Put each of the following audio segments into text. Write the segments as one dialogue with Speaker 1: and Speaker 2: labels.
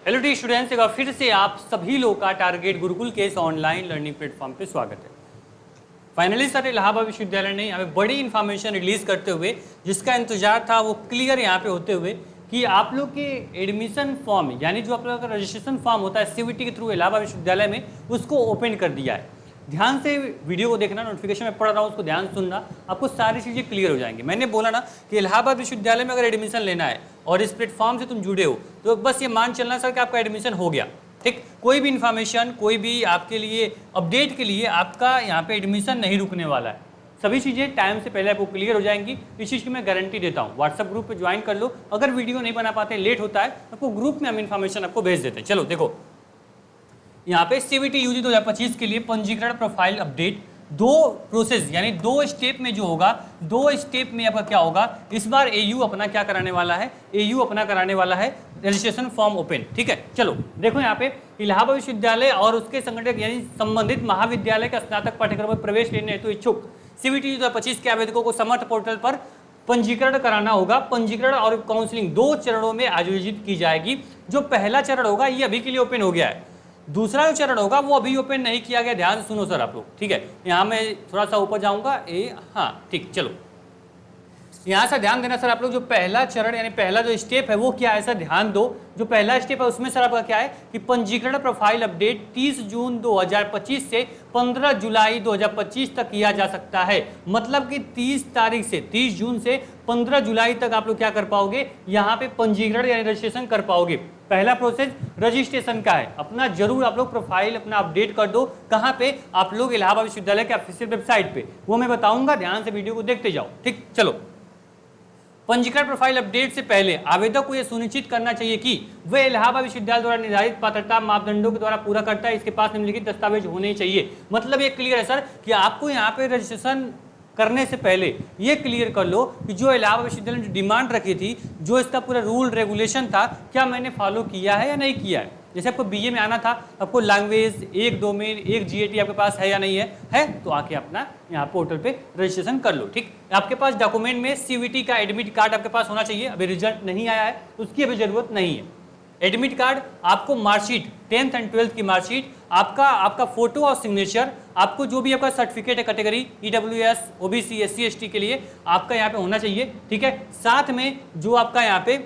Speaker 1: Hello D students, एक बार फिर से आप सभी लोग का टारगेट गुरुकुल के इस ऑनलाइन लर्निंग प्लेटफॉर्म पे स्वागत है। फाइनली सर इलाहाबाद विश्वविद्यालय ने हमें बड़ी इन्फॉर्मेशन रिलीज करते हुए, जिसका इंतजार था वो क्लियर यहाँ पे होते हुए कि आप लोग के एडमिशन फॉर्म यानी जो आप लोग का रजिस्ट्रेशन फॉर्म होता है सीवीटी के थ्रू इलाहाबाद विश्वविद्यालय में, उसको ओपन कर दिया है। ध्यान से वीडियो को देखना, नोटिफिकेशन में पढ़ रहा हूँ उसको ध्यान सुनना, आपको सारी चीज़ें क्लियर हो जाएंगी। मैंने बोला ना कि इलाहाबाद विश्वविद्यालय में अगर एडमिशन लेना है और इस प्लेटफॉर्म से तुम जुड़े हो तो बस ये मान चलना सर कि आपका एडमिशन हो गया। ठीक, कोई भी इन्फॉर्मेशन, कोई भी आपके लिए अपडेट के लिए आपका यहाँ पे एडमिशन नहीं रुकने वाला है। सभी चीज़ें टाइम से पहले आपको क्लियर हो जाएंगी, इस चीज़ की मैं गारंटी देता हूँ। व्हाट्सएप ग्रुप पे ज्वाइन कर लो, अगर वीडियो नहीं बना पाते, लेट होता है, आपको ग्रुप में हम इन्फॉर्मेशन आपको भेज देते हैं। चलो देखो, यहाँ पे सीवीटी यूजी 2025 के लिए पंजीकरण प्रोफाइल अपडेट दो प्रोसेस यानी दो स्टेप में जो होगा, दो स्टेप में आपका क्या होगा, इस बार एयू अपना क्या कराने वाला है, एयू अपना कराने वाला है रजिस्ट्रेशन फॉर्म ओपन। ठीक है, चलो देखो यहाँ पे इलाहाबाद विश्वविद्यालय और उसके संगठक यानी संबंधित महाविद्यालय का स्नातक पाठ्यक्रम में प्रवेश लेने हेतु इच्छुक सीवीटी 2025 के आवेदकों को समर्थ पोर्टल पर पंजीकरण कराना होगा। पंजीकरण और काउंसलिंग दो चरणों में आयोजित की जाएगी। जो पहला चरण होगा ये अभी के लिए ओपन हो गया है, दूसरा जो चरण होगा वो अभी ओपन नहीं किया गया। ध्यान सुनो सर आप लोग, ठीक है। यहाँ मैं थोड़ा सा ऊपर जाऊंगा, हाँ ठीक, चलो यहाँ से ध्यान देना सर आप लोग। जो पहला चरण यानी पहला जो स्टेप है वो क्या है सर, ध्यान दो। जो पहला स्टेप है उसमें सर आपका क्या है कि पंजीकरण प्रोफाइल अपडेट 30 जून 2025 से 15 जुलाई 2025 तक किया जा सकता है। मतलब कि 30 जून से 15 जुलाई तक आप लोग क्या कर पाओगे, यहाँ पे पंजीकरण यानी रजिस्ट्रेशन कर पाओगे। पहला प्रोसेस रजिस्ट्रेशन का है, अपना जरूर आप लोग प्रोफाइल अपना अपडेट कर दो। कहाँ पे, आप लोग इलाहाबाद विश्वविद्यालय के ऑफिशियल वेबसाइट पे, वो मैं बताऊंगा, ध्यान से वीडियो को देखते जाओ। ठीक, चलो पंजीकरण प्रोफाइल अपडेट से पहले आवेदक को यह सुनिश्चित करना चाहिए कि वह इलाहाबाद विश्वविद्यालय द्वारा निर्धारित पात्रता मापदंडों के द्वारा पूरा करता है। इसके पास निम्नलिखित दस्तावेज होने चाहिए। मतलब ये क्लियर है सर कि आपको यहाँ पे रजिस्ट्रेशन करने से पहले ये क्लियर कर लो कि जो इलाहाबाद विश्वविद्यालय ने डिमांड रखी थी, जो इसका पूरा रूल रेगुलेशन था, क्या मैंने फॉलो किया है या नहीं किया है। जैसे आपको बीए में आना था, आपको लैंग्वेज एक डोमेन एक जीएटी आपके पास है या नहीं है तो आके अपना यहाँ पोर्टल पे रजिस्ट्रेशन कर लो। ठीक, आपके पास डॉक्यूमेंट में सीवीटी का एडमिट कार्ड आपके पास होना चाहिए। अभी रिजल्ट नहीं आया है, उसकी अभी जरूरत नहीं है। एडमिट कार्ड, आपको मार्कशीट 10th एंड 12th की मार्कशीट, आपका फोटो और सिग्नेचर, आपको जो भी आपका सर्टिफिकेट है category EWS OBC SC ST के लिए आपका यहाँ पे होना चाहिए। ठीक है, साथ में जो आपका यहाँ पे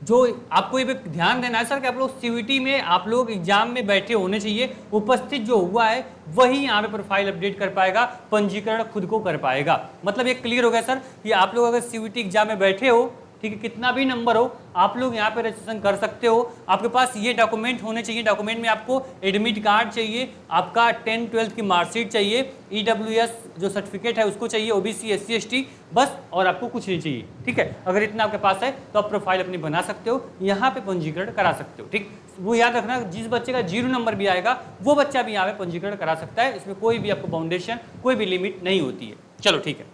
Speaker 1: जो आपको ये ध्यान देना है सर कि आप लोग सीवीटी में आप लोग एग्जाम में बैठे होने चाहिए, उपस्थित जो हुआ है वही यहाँ पे प्रोफाइल अपडेट कर पाएगा, पंजीकरण खुद को कर पाएगा। मतलब ये क्लियर हो गया सर कि आप लोग अगर सीवीटी एग्जाम में बैठे हो, ठीक है, कितना भी नंबर हो, आप लोग यहाँ पे रजिस्ट्रेशन कर सकते हो। आपके पास ये डॉक्यूमेंट होने चाहिए। डॉक्यूमेंट में आपको एडमिट कार्ड चाहिए, आपका 10th 12th की मार्कशीट चाहिए, ईडब्ल्यूएस जो सर्टिफिकेट है उसको चाहिए, ओबीसी एससी एसटी, बस, और आपको कुछ नहीं चाहिए। ठीक है, अगर इतना आपके पास है तो आप प्रोफाइल अपनी बना सकते हो, यहाँ पे पंजीकरण करा सकते हो। ठीक, वो याद रखना, जिस बच्चे का 0 नंबर भी आएगा वो बच्चा भी यहाँ पे पंजीकरण करा सकता है। इसमें कोई भी आपको बाउंडेशन, कोई भी लिमिट नहीं होती है। चलो ठीक है,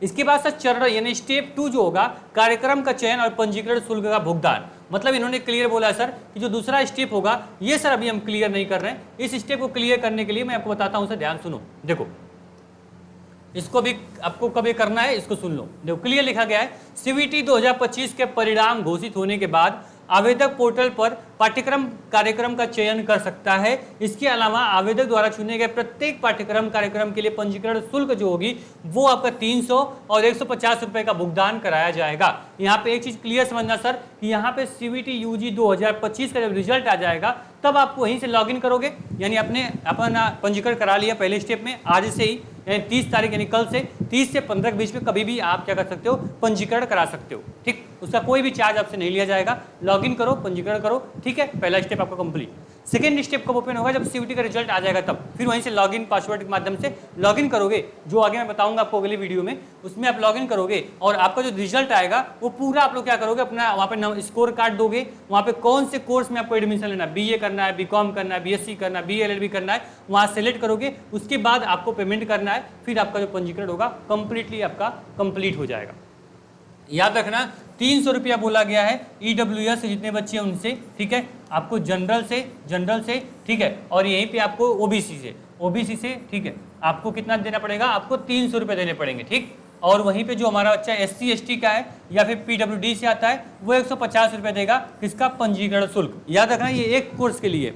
Speaker 1: इसके बाद सर चरण यानी स्टेप 2 जो होगा, कार्यक्रम का चयन और पंजीकरण शुल्क का भुगतान। मतलब इन्होंने क्लियर बोला है सर कि जो दूसरा स्टेप होगा ये सर अभी हम क्लियर नहीं कर रहे हैं। इस स्टेप को क्लियर करने के लिए मैं आपको बताता हूं सर, ध्यान सुनो। देखो, इसको भी आपको कभी करना है, इसको सुन लो। देखो क्लियर लिखा गया है, सीवीटी 2025 के परिणाम घोषित होने के बाद आवेदक पोर्टल पर पाठ्यक्रम कार्यक्रम का चयन कर सकता है। इसके अलावा आवेदक द्वारा चुने गए प्रत्येक पाठ्यक्रम कार्यक्रम के लिए पंजीकरण शुल्क जो होगी वो आपका 300 और 150 रुपए का भुगतान कराया जाएगा। यहाँ पे एक चीज क्लियर समझना सर कि यहाँ पे सीवीटी यूजी 2025 का जब रिजल्ट आ जाएगा तब आप वहीं से लॉगिन करोगे, यानी अपना पंजीकरण करा लिया पहले स्टेप में, आज से ही यानी 30 तारीख यानी कल से 30 से 15 के बीच में कभी भी आप क्या कर सकते हो, पंजीकरण करा सकते हो। ठीक, उसका कोई भी चार्ज आपसे नहीं लिया जाएगा। लॉगिन करो, पंजीकरण करो। ठीक है, पहला स्टेप आपका कंप्लीट। सेकेंड स्टेप कब ओपन होगा, जब सीवीटी का रिजल्ट आ जाएगा तब, फिर वहीं से लॉगिन पासवर्ड के माध्यम से लॉगिन करोगे, जो आगे मैं बताऊंगा आपको अगली वीडियो में, उसमें आप लॉगिन करोगे और आपका जो रिजल्ट आएगा वो पूरा आप लोग क्या करोगे, अपना वहाँ पे स्कोर कार्ड दोगे, वहाँ पे कौन से कोर्स में आपको एडमिशन लेना है, बीए करना है, बीकॉम करना है, बीएससी करना है, बीएलएलबी करना है, वहाँ सेलेक्ट करोगे। उसके बाद आपको पेमेंट करना है, फिर आपका जो पंजीकरण होगा कंप्लीटली आपका कंप्लीट हो जाएगा। याद रखना 300 रुपया बोला गया है ईडब्ल्यूएस से जितने बच्चे हैं उनसे। ठीक है, आपको जनरल से ठीक है, और यहीं पे आपको ओबीसी से ठीक है, आपको कितना देना पड़ेगा, आपको 300 रुपये देने पड़ेंगे। ठीक, और वहीं पे जो हमारा बच्चा SC ST का है या फिर PWD से आता है वो 150 रुपये देगा, किसका? पंजीकरण शुल्क। याद रखना ये एक कोर्स के लिए,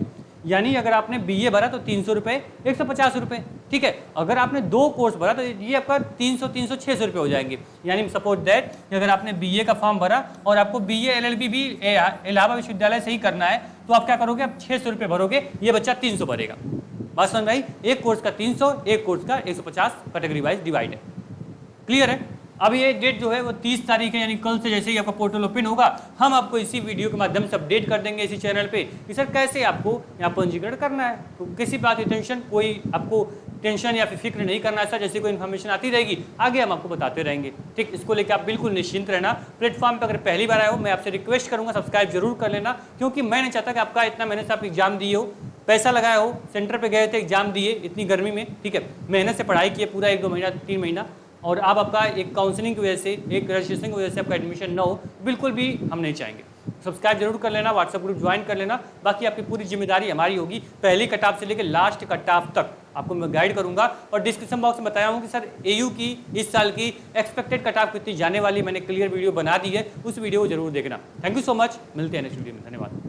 Speaker 1: यानी अगर आपने BA भरा तो 300 रुपये, 150 रुपये, ठीक है। अगर आपने 2 कोर्स भरा तो ये आपका 300 600 रुपये हो जाएंगे। यानी सपोज दैट अगर आपने BA का फॉर्म भरा और आपको BA LLB भी इलाहाबाद विश्वविद्यालय से ही करना है तो आप क्या करोगे? आप 600 रुपये भरोगे, ये बच्चा 300 भरेगा। बात समझ भाई, एक कोर्स का 300, एक कोर्स का 150, कैटेगरी वाइज डिवाइड है। क्लियर है? अब ये डेट जो है वो 30 तारीख है, यानी कल से जैसे ही आपका पोर्टल ओपन होगा हम आपको इसी वीडियो के माध्यम से अपडेट कर देंगे इसी चैनल पे कि सर कैसे आपको यहाँ पंजीकरण करना है। तो किसी बात की टेंशन, कोई आपको टेंशन या फिर फिक्र नहीं करना है सर, जैसे कोई इन्फॉर्मेशन आती रहेगी आगे हम आपको बताते रहेंगे, ठीक। इसको लेकर आप बिल्कुल निश्चिंत रहना। प्लेटफॉर्म पर अगर पहली बार आए हो मैं आपसे रिक्वेस्ट करूँगा सब्सक्राइब जरूर कर लेना, क्योंकि मैं नहीं चाहता कि आपका इतना मेहनत से आप एग्जाम दिए हो, पैसा लगाया हो, सेंटर पे गए थे, एग्जाम दिए इतनी गर्मी में, ठीक है, मेहनत से पढ़ाई किए पूरा 1-2 महीना 3 महीना, और अब आपका एक काउंसलिंग की वजह से, एक रजिस्ट्रेशन की वजह से आपका एडमिशन ना हो, बिल्कुल भी हम नहीं चाहेंगे। सब्सक्राइब जरूर कर लेना, व्हाट्सएप ग्रुप ज्वाइन कर लेना, बाकी आपकी पूरी जिम्मेदारी हमारी होगी। पहली कट ऑफ से लेकर लास्ट कट ऑफ तक आपको मैं गाइड करूंगा, और डिस्क्रिप्शन बॉक्स में बताया हूँ कि सर AU की इस साल की एक्सपेक्टेड कट ऑफ कितनी जाने वाली, मैंने क्लियर वीडियो बना दी है, उस वीडियो को जरूर देखना। थैंक यू सो मच, मिलते हैं नेक्स्ट वीडियो में, धन्यवाद।